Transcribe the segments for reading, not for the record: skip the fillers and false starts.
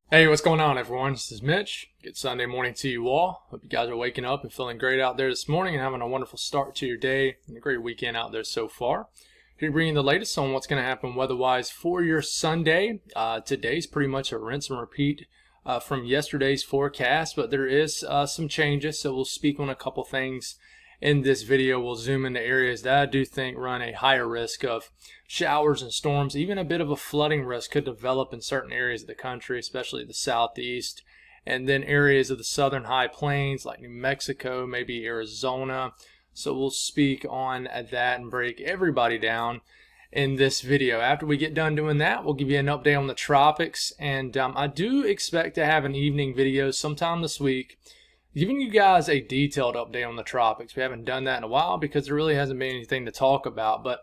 Hey, what's going on, everyone? This is Mitch. Good Sunday morning to you all. Hope you guys are waking up and feeling great out there this morning and having a wonderful start to your day and a great weekend out there so far. Here bringing the latest on what's going to happen weather-wise for your Sunday. Today's pretty much a rinse and repeat from yesterday's forecast, but there is some changes, so we'll speak on a couple things in this video. We'll zoom into areas that I do think run a higher risk of showers and storms. Even a bit of a flooding risk could develop in certain areas of the country, especially the southeast, and then areas of the southern high plains like New Mexico, maybe Arizona. So we'll speak on that and break everybody down in this video. After we get done doing that, we'll give you an update on the tropics, and I do expect to have an evening video sometime this week giving you guys a detailed update on the tropics. We haven't done that in a while because there really hasn't been anything to talk about, but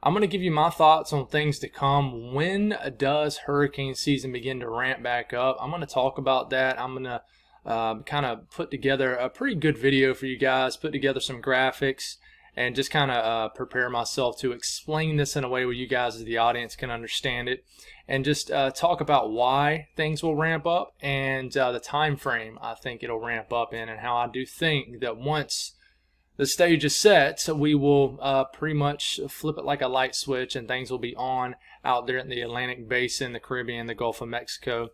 I'm going to give you my thoughts on things to come. When does hurricane season begin to ramp back up? I'm going to talk about that. I'm going to kind of put together a pretty good video for you guys, put together some graphics, and just kind of prepare myself to explain this in a way where you guys as the audience can understand it, and just talk about why things will ramp up and the time frame I think it'll ramp up in, and how I do think that once the stage is set, we will pretty much flip it like a light switch and things will be on out there in the Atlantic Basin, the Caribbean, the Gulf of Mexico,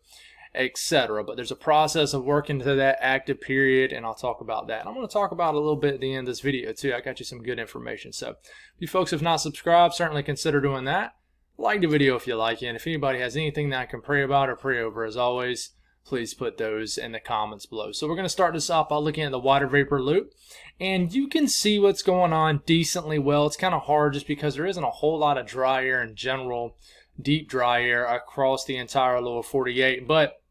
etc. But there's a process of working to that active period, and I'll talk about that. I'm going to talk about it a little bit at the end of this video too. I got you some good information. So if you folks have not subscribed, certainly consider doing that. Like the video if you like it, and if anybody has anything that I can pray about or pray over, as always, please put those in the comments below. So we're going to start this off by looking at the water vapor loop, and you can see what's going on decently well. It's kind of hard just because there isn't a whole lot of dry air in general, deep dry air across the entire lower 48, but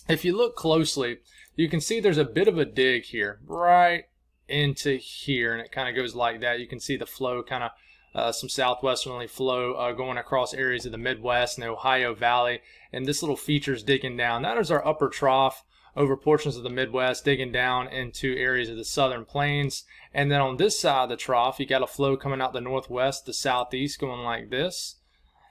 if you look closely, you can see there's a bit of a dig here, right into here, and it kind of goes like that. You can see the flow kind of some southwesterly flow going across areas of the Midwest and the Ohio Valley, and this little feature is digging down. That is our upper trough over portions of the Midwest, digging down into areas of the southern plains. And then on this side of the trough, you got a flow coming out the northwest, the southeast, going like this.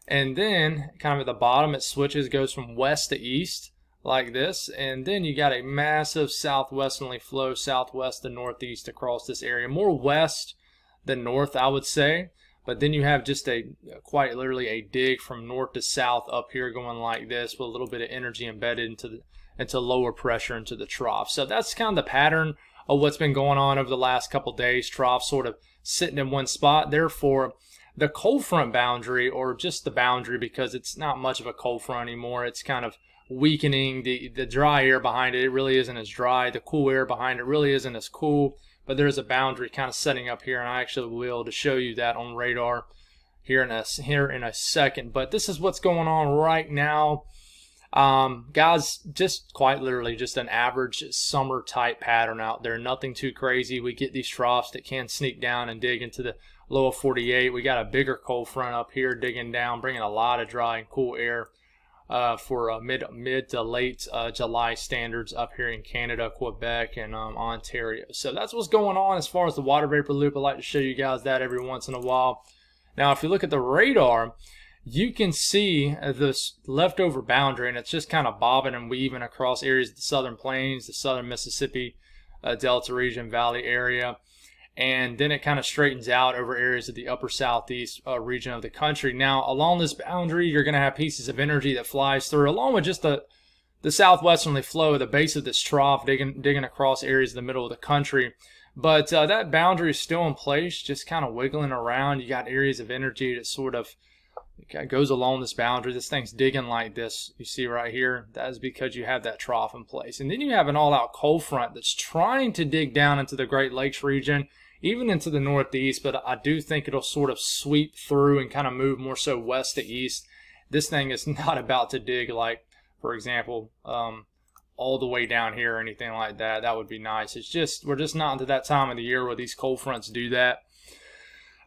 And then kind of at the bottom, it switches, goes from west to east like this, and then you got a massive southwesterly flow, southwest to northeast across this area, more west than north, I would say. But then you have just quite literally a dig from north to south up here going like this, with a little bit of energy embedded into lower pressure into the trough. So that's kind of the pattern of what's been going on over the last couple days. Trough sort of sitting in one spot. Therefore, the cold front boundary, or just the boundary, because it's not much of a cold front anymore, it's kind of weakening. The dry air behind it, it really isn't as dry. The cool air behind it really isn't as cool. But there's a boundary kind of setting up here, and I actually will be able to show you that on radar here in a second. But this is what's going on right now, guys. Just quite literally just an average summer type pattern out there. Nothing too crazy. We get these troughs that can sneak down and dig into the lower 48. We got a bigger cold front up here digging down, bringing a lot of dry and cool air for mid to late July standards up here in Canada, Quebec, and Ontario. So that's what's going on as far as the water vapor loop. I like to show you guys that every once in a while. Now, if you look at the radar, you can see this leftover boundary, and it's just kind of bobbing and weaving across areas of the southern plains, the southern Mississippi Delta region, Valley area. And then it kind of straightens out over areas of the upper southeast region of the country. Now, along this boundary, you're going to have pieces of energy that flies through, along with just the southwesterly flow at the base of this trough, digging across areas in the middle of the country. But that boundary is still in place, just kind of wiggling around. You got areas of energy that sort of goes along this boundary. This thing's digging like this, you see right here. That is because you have that trough in place. And then you have an all-out cold front that's trying to dig down into the Great Lakes region, even into the northeast, but I do think it'll sort of sweep through and kind of move more so west to east. This thing is not about to dig, like, for example, all the way down here or anything like that. That would be nice. It's just, we're just not into that time of the year where these cold fronts do that.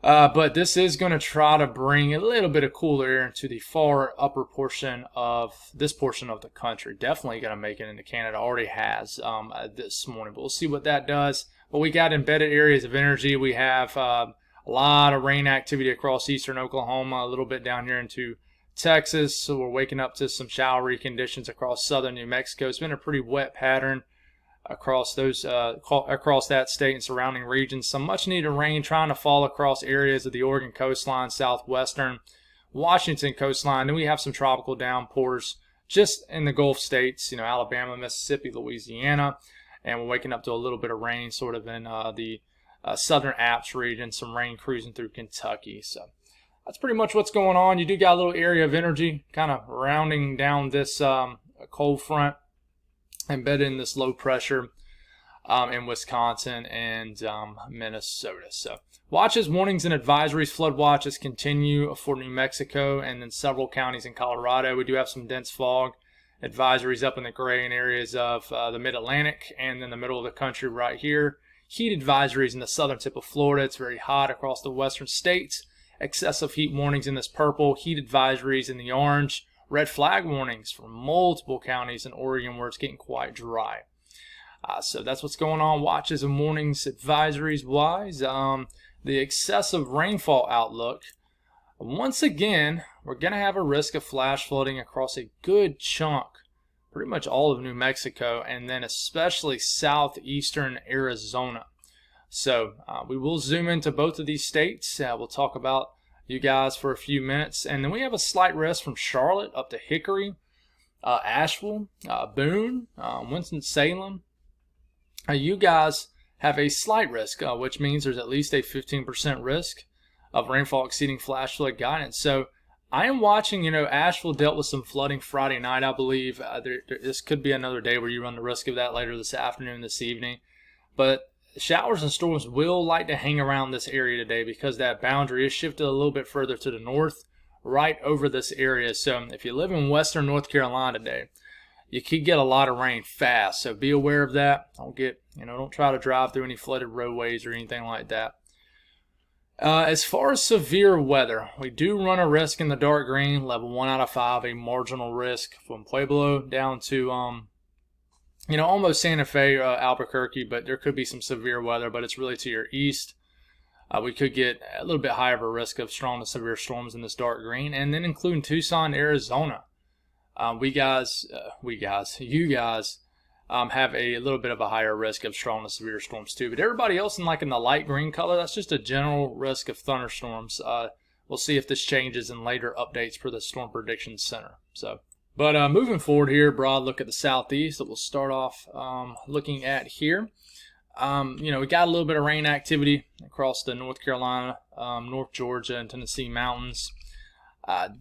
But this is going to try to bring a little bit of cooler air into the far upper portion of this portion of the country. Definitely going to make it into Canada. Already has this morning. But we'll see what that does. But we got embedded areas of energy. We have a lot of rain activity across eastern Oklahoma, a little bit down here into Texas, so we're waking up to some showery conditions across southern New Mexico. It's been a pretty wet pattern across those across that state and surrounding regions. Some much needed rain trying to fall across areas of the Oregon coastline, southwestern Washington coastline. Then we have some tropical downpours just in the Gulf states, Alabama, Mississippi, Louisiana, and we're waking up to a little bit of rain sort of in the southern Alps region, some rain cruising through Kentucky. So that's pretty much what's going on. You do got a little area of energy kind of rounding down this cold front, embedded in this low pressure in Wisconsin and Minnesota. So watches, warnings, and advisories. Flood watches continue for New Mexico and then several counties in Colorado. We do have some dense fog advisories up in the gray in areas of the mid-Atlantic and then the middle of the country right here. Heat advisories in the southern tip of Florida. It's very hot across the western states. Excessive heat warnings in this purple. Heat advisories in the orange. Red flag warnings for multiple counties in Oregon where it's getting quite dry. So that's what's going on. Watches and warnings advisories wise. The excessive rainfall outlook. Once again, we're going to have a risk of flash flooding across a good chunk, pretty much all of New Mexico, and then especially southeastern Arizona. So we will zoom into both of these states. We'll talk about you guys for a few minutes. And then we have a slight risk from Charlotte up to Hickory, Asheville, Boone, Winston-Salem. You guys have a slight risk, which means there's at least a 15% risk of rainfall exceeding flash flood guidance. So I am watching, Asheville dealt with some flooding Friday night, I believe. This could be another day where you run the risk of that later this afternoon, this evening. But showers and storms will like to hang around this area today because that boundary is shifted a little bit further to the north, right over this area. So if you live in western North Carolina today, you could get a lot of rain fast. So be aware of that. Don't try to drive through any flooded roadways or anything like that. As far as severe weather, we do run a risk in the dark green, level 1 out of 5, a marginal risk from Pueblo down to almost Santa Fe, Albuquerque, but there could be some severe weather, but it's really to your east. We could get a little bit higher of a risk of strong to severe storms in this dark green, and then including Tucson, Arizona. You guys have a little bit of a higher risk of strong to severe storms too. But everybody else in the light green color, that's just a general risk of thunderstorms. We'll see if this changes in later updates for the Storm Prediction Center. But moving forward here, broad look at the southeast that we'll start off looking at here. We got a little bit of rain activity across the North Carolina, North Georgia, and Tennessee mountains.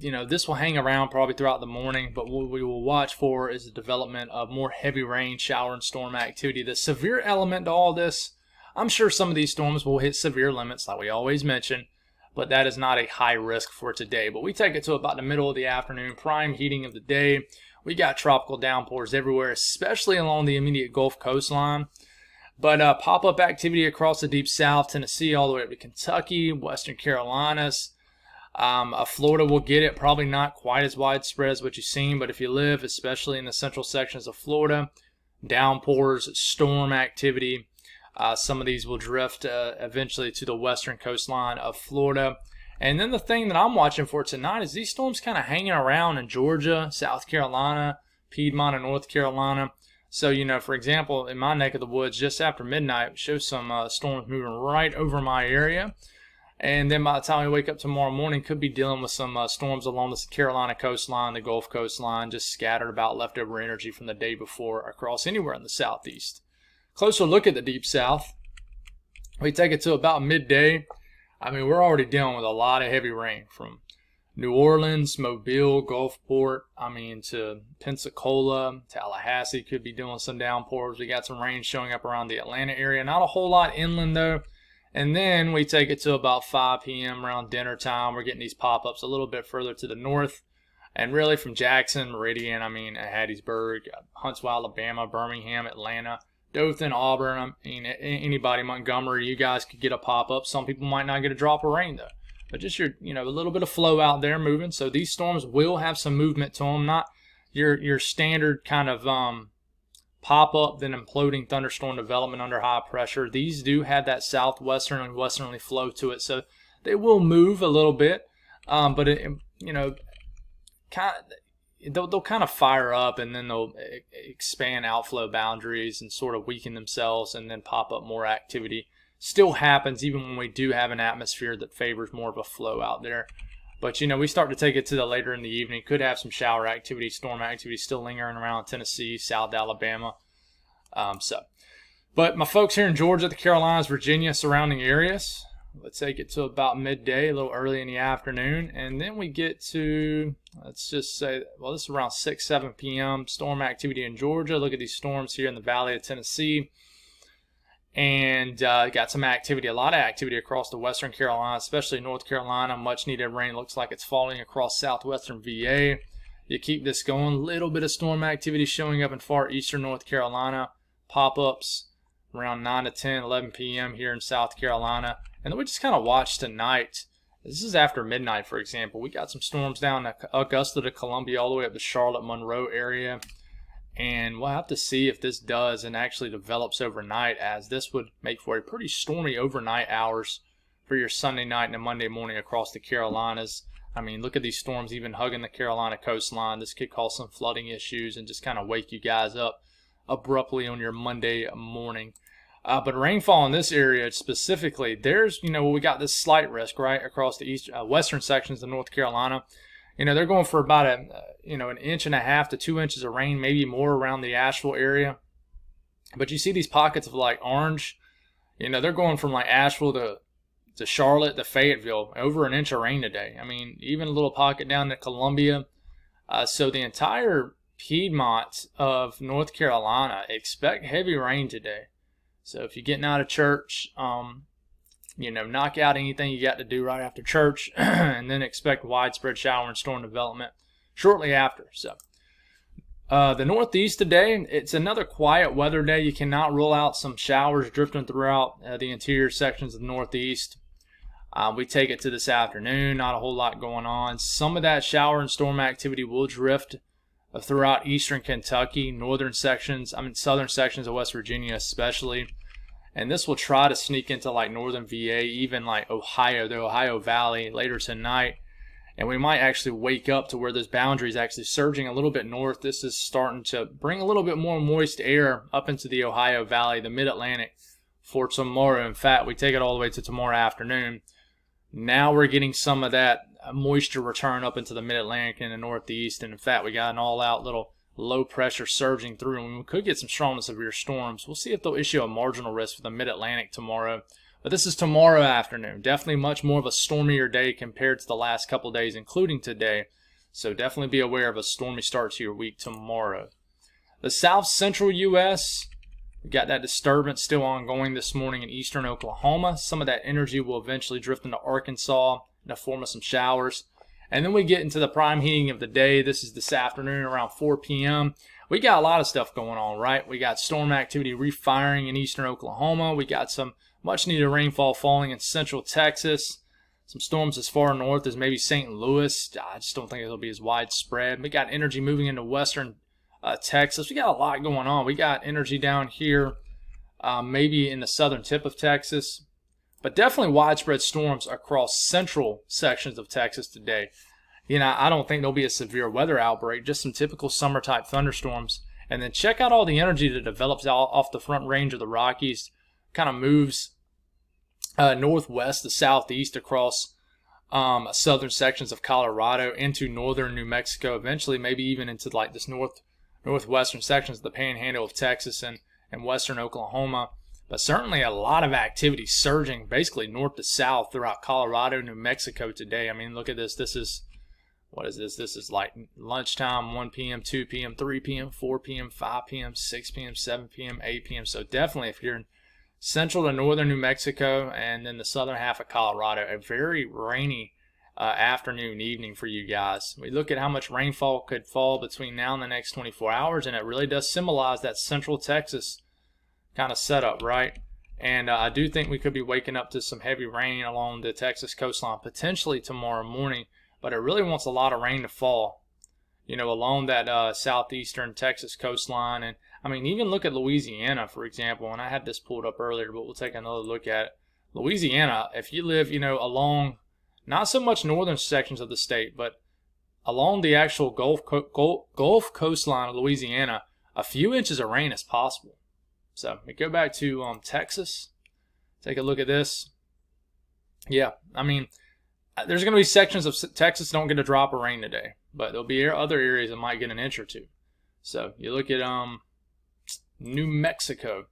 This will hang around probably throughout the morning, but what we will watch for is the development of more heavy rain, shower, and storm activity. The severe element to all this, I'm sure some of these storms will hit severe limits like we always mention, but that is not a high risk for today. But we take it to about the middle of the afternoon, prime heating of the day. We got tropical downpours everywhere, especially along the immediate Gulf coastline. But pop-up activity across the deep south, Tennessee, all the way up to Kentucky, western Carolinas. Florida will get it, probably not quite as widespread as what you've seen, but if you live, especially in the central sections of Florida, downpours, storm activity. Some of these will drift eventually to the western coastline of Florida. And then the thing that I'm watching for tonight is these storms kind of hanging around in Georgia, South Carolina, Piedmont, and North Carolina. So, for example, in my neck of the woods, just after midnight, shows some storms moving right over my area. And then by the time we wake up tomorrow morning, could be dealing with some storms along the Carolina coastline, the Gulf coastline, just scattered about leftover energy from the day before across anywhere in the southeast. Closer look at the deep south. We take it to about midday. We're already dealing with a lot of heavy rain from New Orleans, Mobile, Gulfport, to Pensacola, Tallahassee could be doing some downpours. We got some rain showing up around the Atlanta area. Not a whole lot inland though. And then we take it to about 5 p.m. around dinner time. We're getting these pop-ups a little bit further to the north. And really from Jackson, Meridian, Hattiesburg, Huntsville, Alabama, Birmingham, Atlanta, Dothan, Auburn, anybody, Montgomery, you guys could get a pop-up. Some people might not get a drop of rain though. But just a little bit of flow out there moving. So these storms will have some movement to them. Not your standard kind of pop-up, then imploding thunderstorm development under high pressure. These do have that southwestern and westerly flow to it. So they will move a little bit. But kind of, they'll kind of fire up, and then they'll expand outflow boundaries and sort of weaken themselves, and then pop up more activity. Still happens even when we do have an atmosphere that favors more of a flow out there. But, we start to take it to the later in the evening. Could have some shower activity, storm activity still lingering around Tennessee, South Alabama. But my folks here in Georgia, the Carolinas, Virginia, surrounding areas, let's take it to about midday, a little early in the afternoon. And then we get to, let's just say, well, this is around 6, 7 p.m. Storm activity in Georgia. Look at these storms here in the Valley of Tennessee. And got some activity, a lot of activity across the western Carolinas, especially North Carolina. Much needed rain looks like it's falling across southwestern VA. You keep this going, a little bit of storm activity showing up in far eastern North Carolina. Pop-ups around 9 to 10, 11 p.m. here in South Carolina. And then we just kind of watch tonight. This is after midnight, for example. We got some storms down in Augusta to Columbia, all the way up to Charlotte, Monroe area. And we'll have to see if this does and actually develops overnight, as this would make for a pretty stormy overnight hours for your Sunday night and a Monday morning across the Carolinas. I mean, look at these storms even hugging the Carolina coastline. This could cause some flooding issues and just kind of wake you guys up abruptly on your Monday morning. But rainfall in this area specifically, there's, we got this slight risk right across the western sections of North Carolina. They're going for about an 1.5 to 2 inches of rain, maybe more around the Asheville area. But you see these pockets of like orange, they're going from like Asheville to Charlotte to Fayetteville, over an inch of rain today. I mean, even a little pocket down to Columbia. So the entire Piedmont of North Carolina, expect heavy rain today. So if you're getting out of church, knock out anything you got to do right after church, and then expect widespread shower and storm development shortly after. So the Northeast today, it's another quiet weather day. You cannot rule out some showers drifting throughout the interior sections of the Northeast. We take it to this afternoon, not a whole lot going on. Some of that shower and storm activity will drift throughout eastern Kentucky, southern sections of West Virginia especially. And this will try to sneak into like northern VA, even like Ohio, the Ohio Valley later tonight. And we might actually wake up to where those boundaries actually surging a little bit north. This is starting to bring a little bit more moist air up into the Ohio Valley, the mid-Atlantic, for tomorrow. In fact, we take it all the way to tomorrow afternoon. Now we're getting some of that moisture return up into the mid-Atlantic and the Northeast. And in fact, we got an all-out little low pressure surging through, and we could get some strong to severe storms. We'll see if they'll issue a marginal risk for the mid-Atlantic tomorrow. But this is tomorrow afternoon. Definitely much more of a stormier day compared to the last couple days, including today. So definitely be aware of a stormy start to your week tomorrow. The south central U.S., we got that disturbance still ongoing this morning in eastern Oklahoma. Some of that energy will eventually drift into Arkansas in the form of some showers. And then we get into the prime heating of the day. This is this afternoon around 4 p.m. We got a lot of stuff going on, right? We got storm activity refiring in eastern Oklahoma. We got some much needed rainfall falling in central Texas. Some storms as far north as maybe St. Louis. I just don't think it'll be as widespread. We got energy moving into western Texas. We got a lot going on. We got energy down here, maybe in the southern tip of Texas. But definitely widespread storms across central sections of Texas today. I don't think there'll be a severe weather outbreak, just some typical summer-type thunderstorms. And then check out all the energy that develops out off the front range of the Rockies. Kind of moves northwest to southeast across southern sections of Colorado into northern New Mexico, eventually maybe even into like this northwestern sections of the panhandle of Texas and western Oklahoma. But certainly a lot of activity surging basically north to south throughout Colorado, New Mexico today. I mean, look at this. This is, what is this? This is like lunchtime, 1 p.m., 2 p.m., 3 p.m., 4 p.m., 5 p.m., 6 p.m., 7 p.m., 8 p.m. So definitely if you're in central to northern New Mexico and then the southern half of Colorado, a very rainy afternoon, evening for you guys. We look at how much rainfall could fall between now and the next 24 hours, and it really does symbolize that central Texas kind of setup, right? And I do think we could be waking up to some heavy rain along the Texas coastline potentially tomorrow morning, but it really wants a lot of rain to fall, along that southeastern Texas coastline. And I mean, even look at Louisiana, for example, and I had this pulled up earlier, but we'll take another look at it. Louisiana, if you live, along not so much northern sections of the state, but along the actual Gulf coastline of Louisiana, a few inches of rain is possible. So we go back to Texas. Take a look at this. Yeah, I mean, there's going to be sections of Texas that don't get a drop of rain today, but there'll be other areas that might get an inch or two. So you look at New Mexico,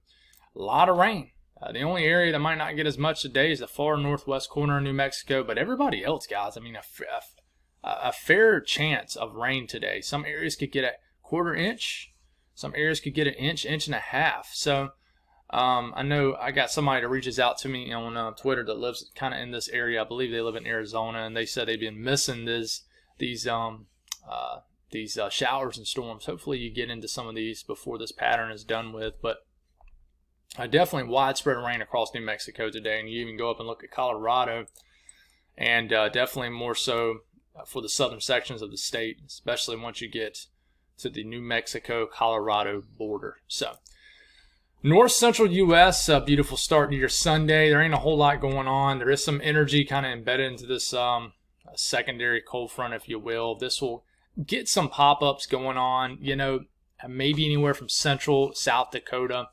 a lot of rain. The only area that might not get as much today is the far northwest corner of New Mexico, but everybody else, guys, I mean, a fair chance of rain today. Some areas could get a quarter inch. Some areas could get an inch, inch and a half. So I know I got somebody that reaches out to me on Twitter that lives kind of in this area. I believe they live in Arizona, and they said they've been missing these showers and storms. Hopefully you get into some of these before this pattern is done with, but definitely widespread rain across New Mexico today, and you even go up and look at Colorado, and definitely more so for the southern sections of the state, especially once you get to the New Mexico-Colorado border. So north central U.S., a beautiful start to your Sunday. There ain't a whole lot going on. There is some energy kind of embedded into this secondary cold front, if you will. This will get some pop-ups going on, you know, maybe anywhere from central South Dakota,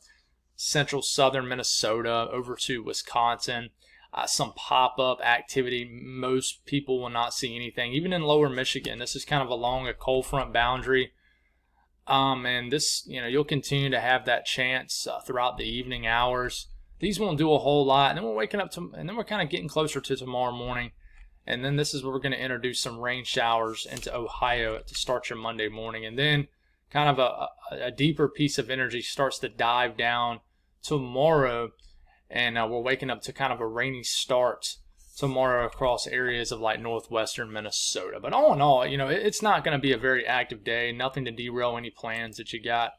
central southern Minnesota, over to Wisconsin. Some pop-up activity. Most people will not see anything. Even in lower Michigan, this is kind of along a cold front boundary. And this, you know, you'll continue to have that chance throughout the evening hours. These won't do a whole lot. And then we're waking up to, and then we're kind of getting closer to tomorrow morning. And then this is where we're going to introduce some rain showers into Ohio to start your Monday morning. And then kind of a deeper piece of energy starts to dive down tomorrow. And we're waking up to kind of a rainy start tomorrow across areas of like northwestern Minnesota. But all in all, you know, it's not going to be a very active day. Nothing to derail any plans that you got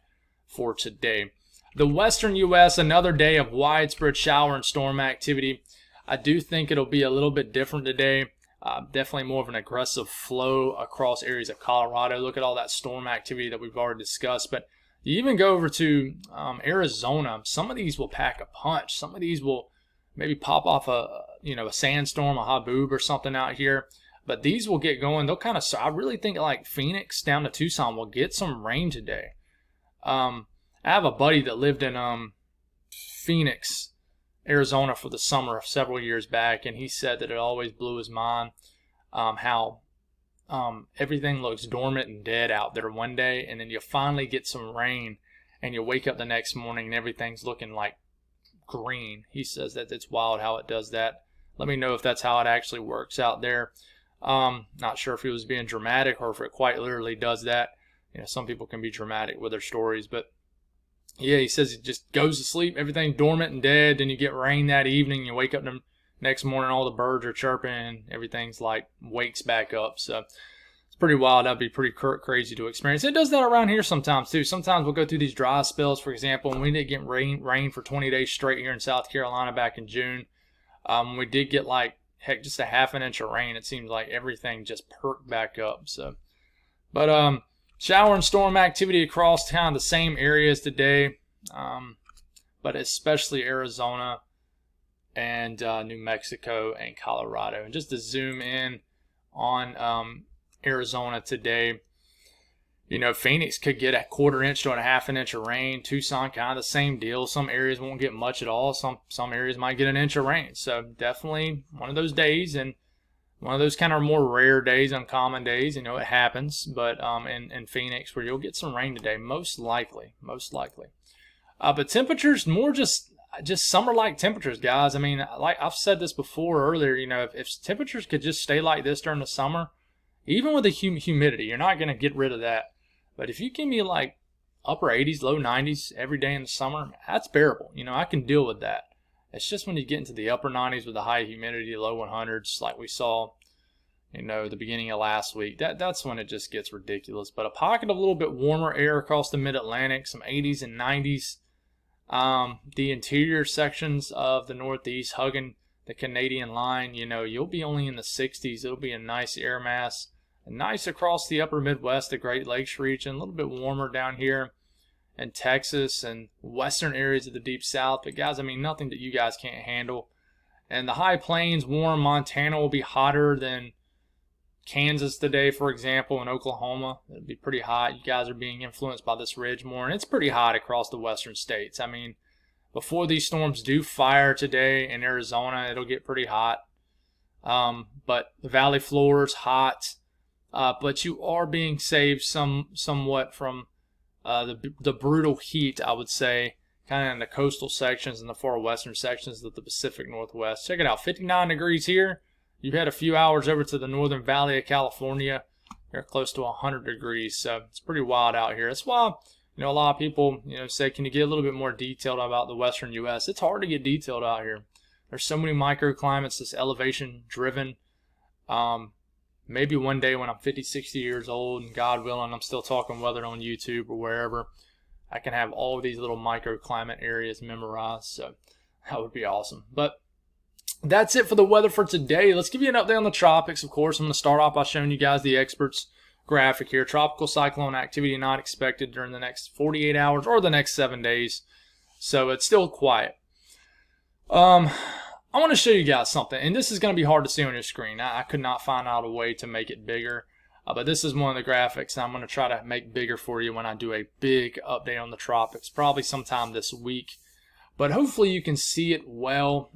for today. The western U.S., another day of widespread shower and storm activity. I do think it'll be a little bit different today. Definitely more of an aggressive flow across areas of Colorado. Look at all that storm activity that we've already discussed. But you even go over to Arizona. Some of these will pack a punch. Some of these will maybe pop off a sandstorm, a haboob or something out here. But these will get going. They'll kind of, I really think like Phoenix down to Tucson will get some rain today. I have a buddy that lived in Phoenix, Arizona for the summer several years back, and he said that it always blew his mind how everything looks dormant and dead out there one day, and then you finally get some rain, and you wake up the next morning and everything's looking like green. He says that it's wild how it does that. Let me know if that's how it actually works out there. Not sure if he was being dramatic or if it quite literally does that. You know, some people can be dramatic with their stories, but yeah, he says it just goes to sleep, everything dormant and dead. Then you get rain that evening. You wake up the next morning, all the birds are chirping. Everything's like wakes back up. So it's pretty wild. That'd be pretty crazy to experience. It does that around here sometimes too. Sometimes we'll go through these dry spells. For example, when we did get rain for 20 days straight here in South Carolina back in June, we did get like heck just a half an inch of rain. It seems like everything just perked back up. So, but shower and storm activity across kind of the same areas today, but especially Arizona and New Mexico and Colorado. And just to zoom in on Arizona today, you know, Phoenix could get a quarter inch to a half an inch of rain. Tucson, kind of the same deal. Some areas won't get much at all. Some areas might get an inch of rain. So definitely one of those days, and one of those kind of more rare days, uncommon days. You know, it happens. But in Phoenix, where you'll get some rain today, most likely. But temperatures more just summer-like temperatures, guys. I mean, like I've said this before earlier, you know, if temperatures could just stay like this during the summer, even with the humidity, you're not going to get rid of that. But if you give me like upper 80s, low 90s every day in the summer, that's bearable. You know, I can deal with that. It's just when you get into the upper 90s with the high humidity, low 100s, like we saw, you know, the beginning of last week, that's when it just gets ridiculous. But a pocket of a little bit warmer air across the mid-Atlantic, some 80s and 90s. The interior sections of the Northeast hugging the Canadian line, you know, you'll be only in the 60s. It'll be a nice air mass. Nice across the upper Midwest, the Great Lakes region, a little bit warmer down here in Texas and western areas of the Deep South. But guys, I mean, nothing that you guys can't handle. And the high plains, warm Montana will be hotter than Kansas today, for example, and Oklahoma. It'll be pretty hot. You guys are being influenced by this ridge more, and it's pretty hot across the western states. I mean, before these storms do fire today in Arizona, it'll get pretty hot. But the valley floor is hot. But you are being saved somewhat from the brutal heat, I would say, kind of in the coastal sections and the far western sections of the Pacific Northwest. Check it out, 59 degrees here. You've had a few hours over to the northern valley of California. They're close to 100 degrees, so it's pretty wild out here. That's why, a lot of people, say, can you get a little bit more detailed about the western U.S.? It's hard to get detailed out here. There's so many microclimates, this elevation driven. Maybe one day when I'm 50, 60 years old, and God willing, I'm still talking weather on YouTube or wherever, I can have all of these little microclimate areas memorized. So that would be awesome. But that's it for the weather for today. Let's give you an update on the tropics. Of course, I'm going to start off by showing you guys the experts graphic here. Tropical cyclone activity not expected during the next 48 hours or the next 7 days. So it's still quiet. I want to show you guys something, and this is going to be hard to see on your screen. I could not find out a way to make it bigger, but this is one of the graphics I'm going to try to make bigger for you when I do a big update on the tropics, probably sometime this week. But hopefully you can see it well.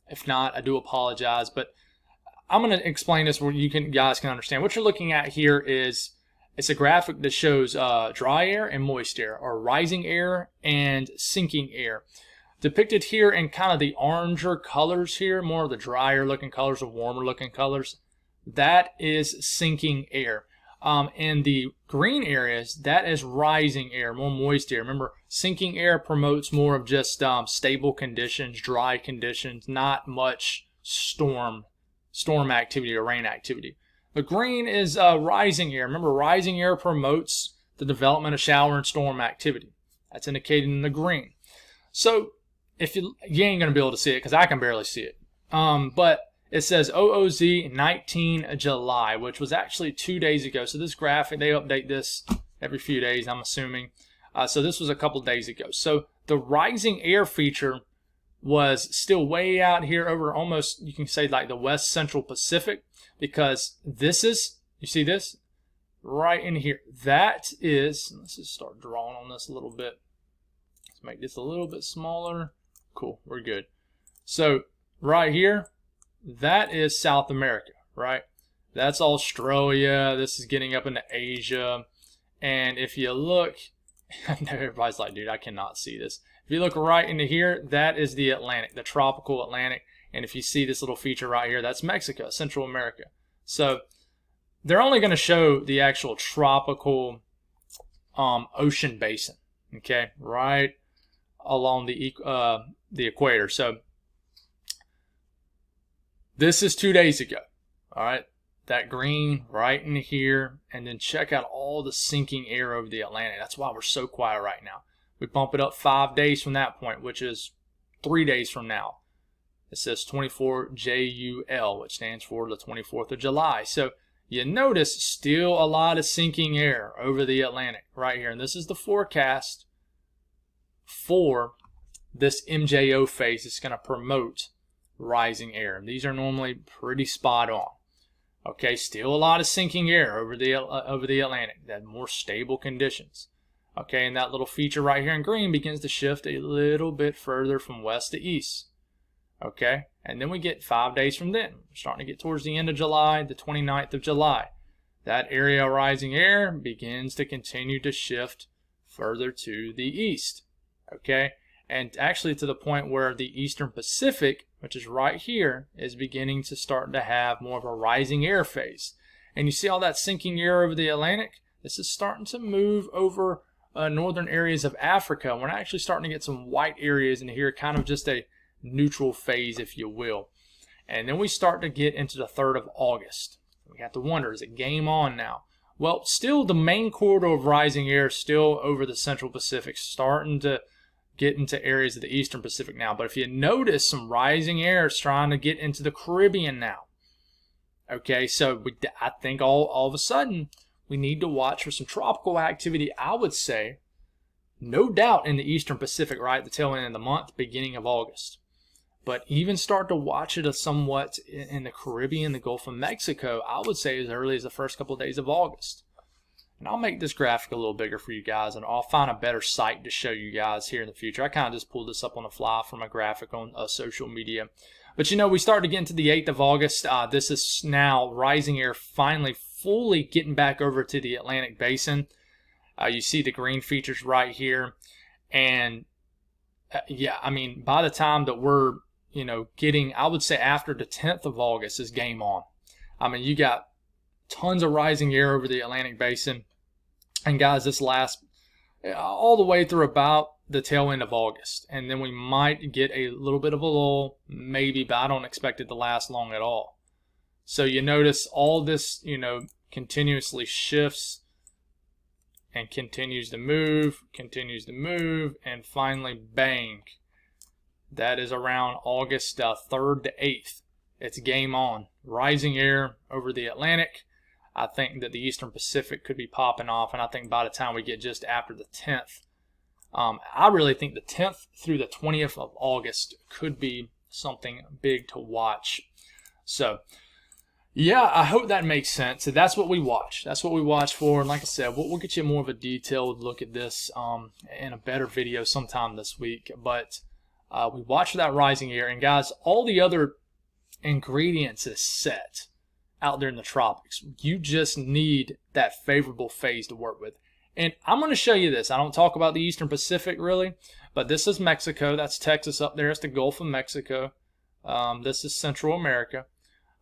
If not, I do apologize, but I'm going to explain this where you guys can understand. What you're looking at here is it's a graphic that shows dry air and moist air, or rising air and sinking air. Depicted here in kind of the oranger colors here, more of the drier looking colors or warmer looking colors, that is sinking air. And the green areas, that is rising air, more moist air. Remember, sinking air promotes more of just stable conditions, dry conditions, not much storm activity or rain activity. The green is rising air. Remember, rising air promotes the development of shower and storm activity. That's indicated in the green. So if you ain't going to be able to see it because I can barely see it. But it says OOZ 19 July, which was actually 2 days ago. So this graphic, they update this every few days, I'm assuming. So this was a couple days ago. So the rising air feature was still way out here over almost, you can say, like the west central Pacific, because this is, you see this? Right in here. That is, let's just start drawing on this a little bit. Let's make this a little bit smaller. Cool, we're good. So right here, that is South America, right? That's Australia. This is getting up into Asia. And if you look, everybody's like, dude, I cannot see this. If you look right into here, that is the Atlantic, the tropical Atlantic. And if you see this little feature right here, that's Mexico, Central America. So they're only going to show the actual tropical ocean basin, okay, right along the equator. So this is 2 days ago, all right? That green right in here, and then check out all the sinking air over the Atlantic. That's why we're so quiet right now. We bump it up 5 days from that point, which is 3 days from now. It says 24 JUL, which stands for the 24th of July. So you notice still a lot of sinking air over the Atlantic right here. And this is the forecast for this MJO phase. It's going to promote rising air. These are normally pretty spot on. Okay, still a lot of sinking air over the Atlantic. That more stable conditions. Okay, and that little feature right here in green begins to shift a little bit further from west to east. Okay, and then we get 5 days from then. We're starting to get towards the end of July, the 29th of July. That area of rising air begins to continue to shift further to the east. Okay, and actually to the point where the eastern Pacific, which is right here, is beginning to start to have more of a rising air phase. And you see all that sinking air over the Atlantic? This is starting to move over northern areas of Africa. We're actually starting to get some white areas in here, kind of just a neutral phase, if you will. And then we start to get into the 3rd of August. We have to wonder, is it game on now? Well, still the main corridor of rising air is still over the central Pacific, starting to get into areas of the eastern Pacific now. But if you notice, some rising air is trying to get into the Caribbean now. Okay, so I think all of a sudden we need to watch for some tropical activity, I would say, no doubt in the eastern Pacific, right at the tail end of the month, beginning of August. but even start to watch it somewhat in the Caribbean, the Gulf of Mexico, I would say as early as the first couple of days of August. And I'll make this graphic a little bigger for you guys, and I'll find a better site to show you guys here in the future. I kind of just pulled this up on the fly from a graphic on social media. But we start to get into the 8th of August. This is now rising air finally fully getting back over to the Atlantic Basin. You see the green features right here. And yeah, I mean, by the time that we're, getting, I would say after the 10th of August is game on. I mean, you got tons of rising air over the Atlantic Basin. And guys, this lasts all the way through about the tail end of August. And then we might get a little bit of a lull, maybe, but I don't expect it to last long at all. So you notice all this, continuously shifts and continues to move, and finally, bang. That is around August 3rd to 8th. It's game on. Rising air over the Atlantic. I think that the Eastern Pacific could be popping off, and I think by the time we get just after the 10th, I really think the 10th through the 20th of August could be something big to watch. So, yeah, I hope that makes sense. So that's what we watch. That's what we watch for. And like I said, we'll get you more of a detailed look at this in a better video sometime this week. But we watch for that rising air. And guys, all the other ingredients is set out there in the tropics. You just need that favorable phase to work with. And I'm going to show you this. I don't talk about the Eastern Pacific really, but this is Mexico. That's Texas up there. It's the Gulf of Mexico. This is Central America.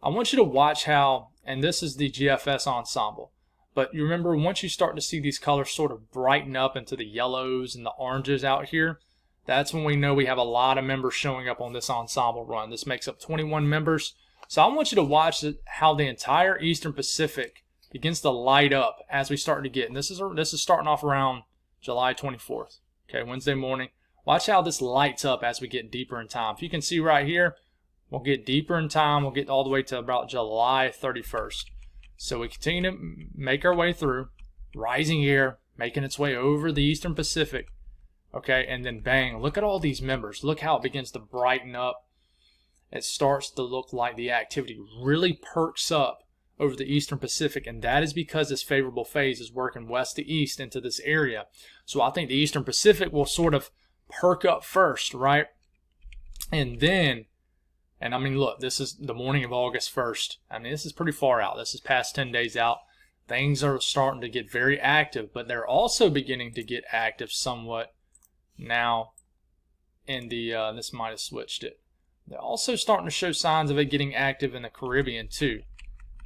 I want you to watch how, and this is the GFS ensemble, but you remember once you start to see these colors sort of brighten up into the yellows and the oranges out here, that's when we know we have a lot of members showing up on this ensemble run. This makes up 21 members. So I want you to watch how the entire Eastern Pacific begins to light up as we start to get, and this is starting off around July 24th, okay, Wednesday morning. Watch how this lights up as we get deeper in time. If you can see right here, we'll get deeper in time. We'll get all the way to about July 31st. So we continue to make our way through, rising air, making its way over the Eastern Pacific, okay, and then bang, look at all these members. Look how it begins to brighten up. It starts to look like the activity really perks up over the Eastern Pacific, and that is because this favorable phase is working west to east into this area. So I think the Eastern Pacific will sort of perk up first, right? And then, and I mean, look, this is the morning of August 1st. I mean, this is pretty far out. This is past 10 days out. Things are starting to get very active, but they're also beginning to get active somewhat now in the, this might have switched it. They're also starting to show signs of it getting active in the Caribbean too,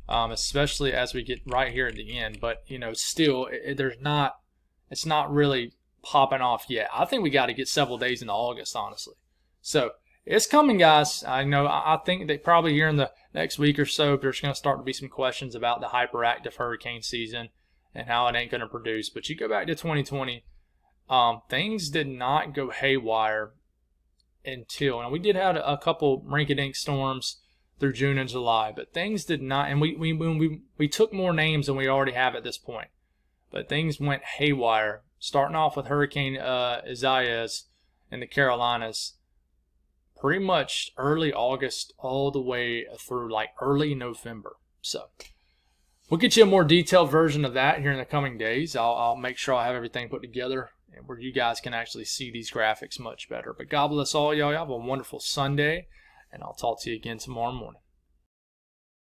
especially as we get right here at the end. But still, it's not really popping off yet. I think we got to get several days into August, honestly. So it's coming, guys. I think that probably here in the next week or so, there's going to start to be some questions about the hyperactive hurricane season and how it ain't going to produce. But you go back to 2020, things did not go haywire until, and we did have a couple rinky-dink storms through June and July, but things did not, and we took more names than we already have at this point, but things went haywire, starting off with Hurricane Isaias in the Carolinas, pretty much early August all the way through like early November. So we'll get you a more detailed version of that here in the coming days. I'll make sure I have everything put together and where you guys can actually see these graphics much better. But God bless all y'all. Y'all have a wonderful Sunday, and I'll talk to you again tomorrow morning.